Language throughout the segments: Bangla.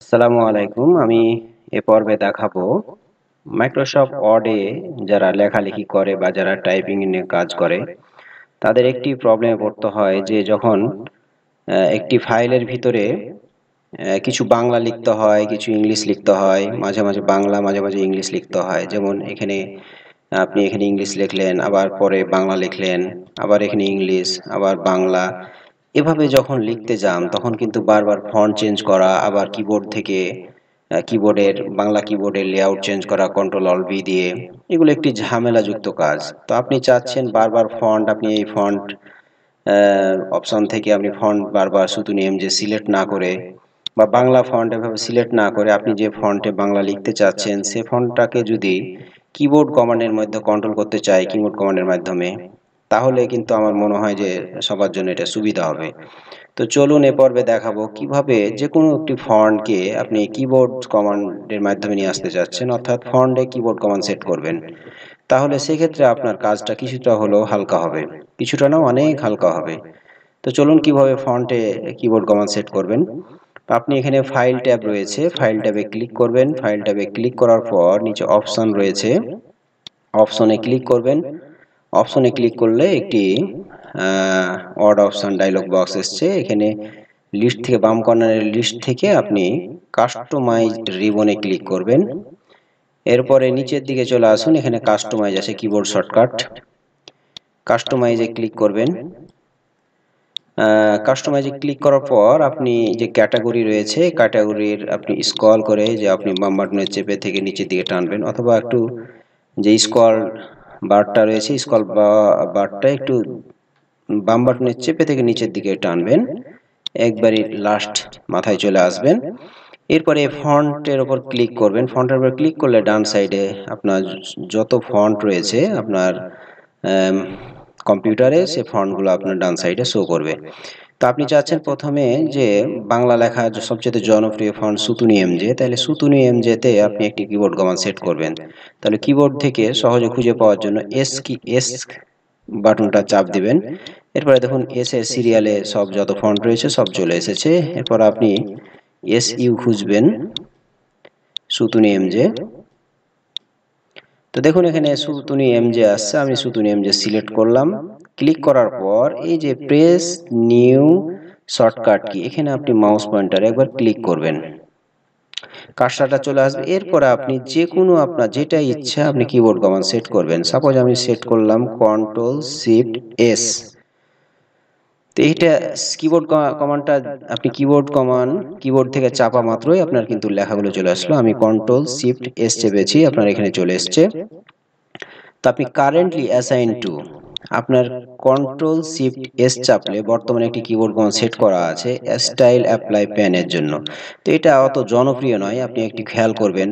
আসসালামু আলাইকুম। আমি এ পর্বে দেখাবো মাইক্রোসফট ওয়ার্ডে যারা লেখালেখি করে বা যারা টাইপিং নিয়ে কাজ করে তাদের একটি প্রবলেমে পড়তে হয় যে যখন একটি ফাইলের ভিতরে কিছু বাংলা লিখতে হয়, কিছু ইংলিশ লিখতে হয়, মাঝে মাঝে বাংলা মাঝে মাঝে ইংলিশ লিখতে হয়। যেমন এখানে আপনি এখানে ইংলিশ লিখলেন, আবার পরে বাংলা লিখলেন, আবার এখানে ইংলিশ, আবার বাংলা। এভাবে যখন লিখতে যান তখন কিন্তু বারবার ফন্ট চেঞ্জ করা, আবার কিবোর্ড থেকে কিবোর্ডের বাংলা কিবোর্ডের লেআউট চেঞ্জ করা কন্ট্রোল অল ভি দিয়ে, এগুলো একটি ঝামেলাযুক্ত কাজ। তো আপনি চাচ্ছেন বারবার ফন্ট, আপনি এই ফন্ট অপশন থেকে আপনি ফন্ট বারবার শুধু নেম যে সিলেক্ট না করে বা বাংলা ফন্ট এভাবে সিলেক্ট না করে আপনি যে ফন্টে বাংলা লিখতে চাচ্ছেন সে ফন্টটাকে যদি কিবোর্ড কমান্ডের মধ্যে কন্ট্রোল করতে চাই কিবোর্ড কমান্ডের মাধ্যমে, তাহলে কিন্তু আমার মনে হয় যে সবার জন্য এটা সুবিধা হবে। তো চলুন এ পর্বে দেখাবো কিভাবে যে কোনো একটি ফন্টকে আপনি কিবোর্ড কমান্ডের মাধ্যমে নিয়ে আসতে চাচ্ছেন, অর্থাৎ ফন্টে কিবোর্ড কমান্ড সেট করবেন। তাহলে সেক্ষেত্রে আপনার কাজটা কিছুটা হলেও হালকা হবে, কিছুটা না অনেক হালকা হবে। তো চলুন কিভাবে ফন্টে কিবোর্ড কমান্ড সেট করবেন। আপনি এখানে ফাইল ট্যাব রয়েছে, ফাইল ট্যাবে ক্লিক করবেন। ফাইল ট্যাবে ক্লিক করার পর নিচে অপশন রয়েছে, অপশনে ক্লিক করবেন। অপশনে ক্লিক করলে একটি অড অপশন ডায়লগ বক্স এসছে। এখানে লিস্ট থেকে বাম কর্নারের লিস্ট থেকে আপনি কাস্টমাইজ রিবনে ক্লিক করবেন। এরপরে নিচের দিকে চলে আসুন, এখানে কাস্টমাইজ আছে কিবোর্ড শর্টকাট, কাস্টমাইজে ক্লিক করবেন। কাস্টমাইজে ক্লিক করার পর আপনি যে ক্যাটাগরি রয়েছে ক্যাটাগরির আপনি স্ক্রল করে যে আপনি বাম বাটনে চেপে থেকে নিচের দিকে টানবেন, অথবা একটু যে স্ক্রল বারটা রয়েছে স্ক্রল বারটা একটু বাম বাটনে চেপে থেকে নিচের দিকে টানবেন, একবারই লাস্ট মাথায় চলে আসবেন। এরপরে ফন্টের উপর ক্লিক করবেন। ফন্টের উপর ক্লিক করলে ডান সাইডে আপনার যত ফন্ট রয়েছে আপনার কম্পিউটারে, সে ফন্টগুলো আপনার ডান সাইডে শো করবে। তো আপনি চাচ্ছেন প্রথমে যে বাংলা লেখা সবচেয়ে জনপ্রিয় ফন্ট সুতুনি এমজে, তাহলে সুতুনি এমজেতে আপনি একটি কিবোর্ড কমান্ড সেট করবেন। তাহলে কিবোর্ড থেকে সহজে খুঁজে পাওয়ার জন্য এস বাটনটা চাপ দিবেন। এরপরে দেখুন এস এর সিরিয়ালে সব যত ফন্ট রয়েছে সব চলে এসেছে। এরপর আপনি এস ইউ খুঁজবেন, সুতুনি এমজে। তো দেখুন এখানে সুতুনি এমজে আসছে, আমি সুতুনি এমজে সিলেক্ট করলাম। ক্লিক করার পর এই যে প্রেস নিউ শর্টকাট কি, এখানে আপনি মাউস পয়েন্টার একবার ক্লিক করবেন, কার্সারটা চলে আসবে। এরপরে আপনি যে কোনো আপনার যেটা ইচ্ছা আপনি কিবোর্ড কমান্ড সেট করবেন। সাপোজ আমি সেট করলাম কন্ট্রোল শিফট এস। তো এইটা কিবোর্ড কমান্ডটা আপনি কিবোর্ড থেকে চাপা মাত্রই আপনার কিন্তু লেখাগুলো চলে আসলো। আমি কন্ট্রোল শিফট এস চেপেছি, আপনার এখানে চলে এসছে। তো আপনি কারেন্টলি অ্যাসাইন টু, আপনার কন্ট্রোল শিফট এস চাপলে বর্তমানে একটি কিবোর্ড কমান্ড সেট করা আছে স্টাইল অ্যাপ্লাই প্যানের জন্য। তো এটা অত জনপ্রিয় নয়, আপনি একটি খেয়াল করবেন।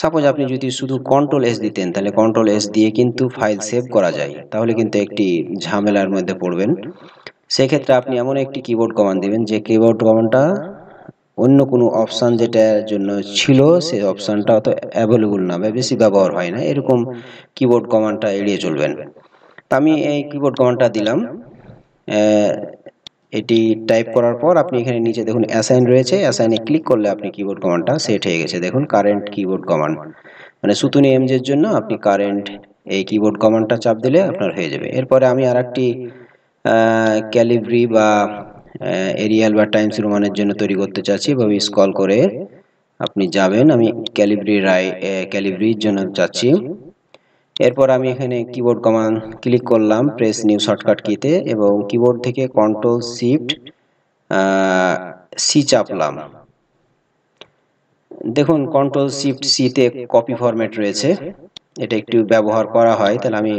সাপোজ আপনি যদি শুধু কন্ট্রোল এস দিতেন, তাহলে কন্ট্রোল এস দিয়ে কিন্তু ফাইল সেভ করা যায়, তাহলে কিন্তু একটি ঝামেলার মধ্যে পড়বেন। সেক্ষেত্রে আপনি এমন একটি কিবোর্ড কমান্ড দিবেন যে কিবোর্ড কমান্ডটা অন্য কোনো অপশান যেটার জন্য ছিল সেই অপশানটা অত অ্যাভেলেবল না বা বেশি ব্যবহার হয় না, এরকম কিবোর্ড কমান্ডটা এড়িয়ে চলবেন। তা আমি এই কিবোর্ড কমান্ডটা দিলাম। এটি টাইপ করার পর আপনি এখানে নিচে দেখুন অ্যাসাইন রয়েছে, অ্যাসাইনে ক্লিক করলে আপনি কিবোর্ড কমান্ডটা সেট হয়ে গেছে। দেখুন কারেন্ট কিবোর্ড কমান্ড, মানে সুতুনি এমজের জন্য আপনি কারেন্ট এই কিবোর্ড কমান্ডটা চাপ দিলে আপনার হয়ে যাবে। এরপরে আমি আর একটি ক্যালিব্রি বা এরিয়াল বা টাইমস রোমানের জন্য তৈরি করতে চাচ্ছি। এভাবে স্ক্রল করে আপনি যাবেন, আমি ক্যালিব্রির জন্য চাচ্ছি। এরপর আমি এখানে কিবোর্ড কমান্ড ক্লিক করলাম প্রেস নিউ শর্টকাট কিতে, এবং কিবোর্ড থেকে কন্ট্রোল শিফট সি চাপলাম। দেখুন কন্ট্রোল শিফট সি তে কপি ফরম্যাট রয়েছে, এটা একটু ব্যবহার করা হয়। তাহলে আমি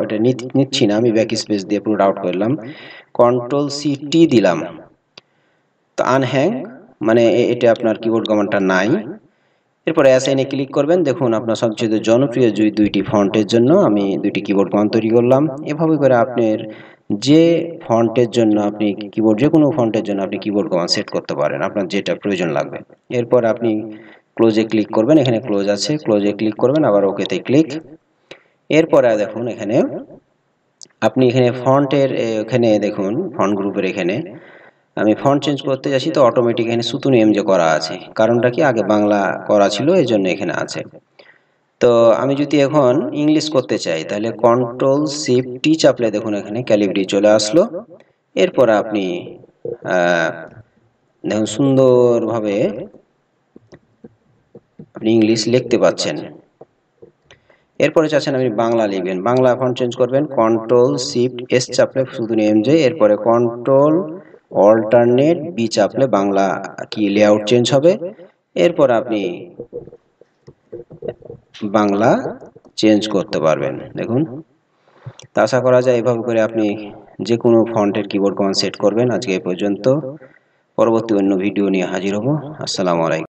এটা নিচ্ছি না, আমি ব্যাক স্পেস দিয়ে পুরো আউট করলাম। কন্ট্রোল সি টি দিলাম। তো আনহ্যাং মানে এটা আপনার কিবোর্ড কমান্ডটা নাই। এরপর অ্যাসাইনে ক্লিক করবেন। দেখুন আপনার সবচেয়ে জনপ্রিয় দুইটি ফন্টের জন্য আমি দুইটি কিবোর্ড কমান্ড তৈরি করলাম। এভাবে করে আপনার যে ফন্টের জন্য আপনি কিবোর্ড যে কোনো ফন্টের জন্য আপনি কিবোর্ড কমান্ড সেট করতে পারেন আপনার যেটা প্রয়োজন লাগবে। এরপর আপনি ক্লোজে ক্লিক করবেন, এখানে ক্লোজ আছে, ক্লোজে ক্লিক করবেন, আবার ওকেতে ক্লিক। এরপরে দেখুন এখানে আপনি এখানে ফন্টের এখানে দেখুন ফন্ট গ্রুপের এখানে আমি ফন্ট চেঞ্জ করতে যাচ্ছি তো অটোমেটিক এখানে সুতুনি এমজে করা আছে, কারণটা কি আগে বাংলা করা ছিল এই জন্য এখানে আছে। তো আমি যদি এখন ইংলিশ করতে চাই তাহলে কন্ট্রোল শিফট টি চাপলে দেখুন এখানে ক্যালিব্রি চলে আসলো। এরপর আপনি দেখুন সুন্দরভাবে আপনি ইংলিশ লিখতে পাচ্ছেন। এরপরে চাচ্ছেন আপনি বাংলা লিখবেন, বাংলা ফন্ট চেঞ্জ করবেন কন্ট্রোল শিফট এস চাপলে শুধু এমজে, এরপরে কন্ট্রোল অল্টারনেট বি চাপলে বাংলা কি লেআউট চেঞ্জ হবে। এরপর আপনি বাংলা চেঞ্জ করতে পারবেন। দেখুন, তা আশা করা যায় এভাবে করে আপনি যে কোনো ফন্টের কিবোর্ড কমান্ড সেট করবেন। আজকে এই পর্যন্ত, পরবর্তী অন্য ভিডিও নিয়ে হাজির হব। আসসালামু আলাইকুম।